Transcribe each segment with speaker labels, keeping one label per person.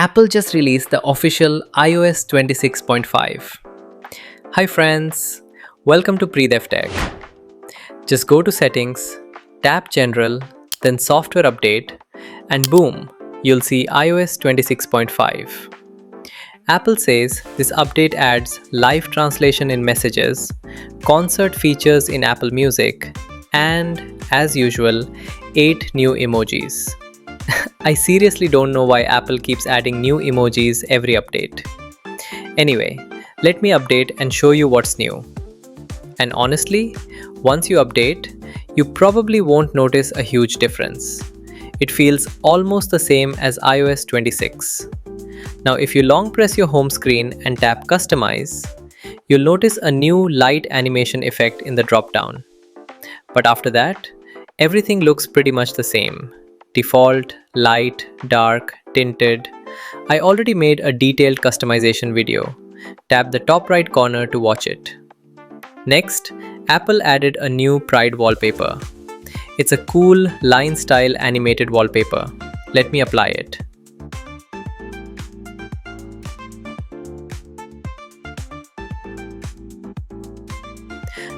Speaker 1: Apple just released the official iOS 26.5. Hi friends, welcome to pridevtech. Just go to Settings, tap General, then Software Update, and boom, you'll see iOS 26.5. Apple says this update adds live translation in messages, concert features in Apple Music, and, as usual, 8 new emojis. I seriously don't know why Apple keeps adding new emojis every update. Anyway, let me update and show you what's new. And honestly, once you update, you probably won't notice a huge difference. It feels almost the same as iOS 26. Now, if you long press your home screen and tap Customize, you'll notice a new light animation effect in the drop-down. But after that, everything looks pretty much the same. Default, light, dark, tinted. I already made a detailed customization video. Tap the top right corner to watch it. Next, Apple added a new Pride Wallpaper. It's a cool line-style animated wallpaper. Let me apply it.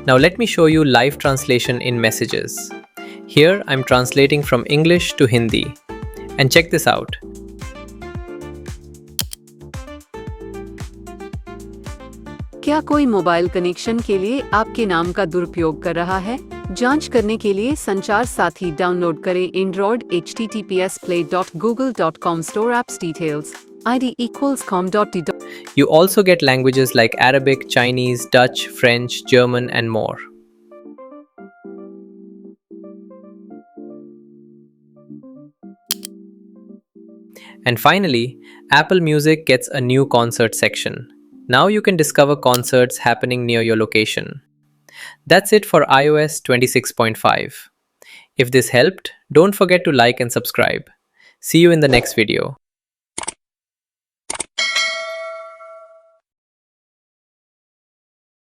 Speaker 1: Now let me show you live translation in messages. Here I'm translating from English to Hindi. And check this out.
Speaker 2: क्या कोई mobile connection के लिए आपके नाम का दुरुपयोग कर रहा है? जांच करने के लिए संचार साथी डाउनलोड करें Android https://play.google.com store apps details id = com.d.
Speaker 1: You also get languages like Arabic, Chinese, Dutch, French, German, and more. And finally, Apple Music gets a new concert section. Now you can discover concerts happening near your location. That's it for iOS 26.5. If this helped, don't forget to like and subscribe. See you in the next video.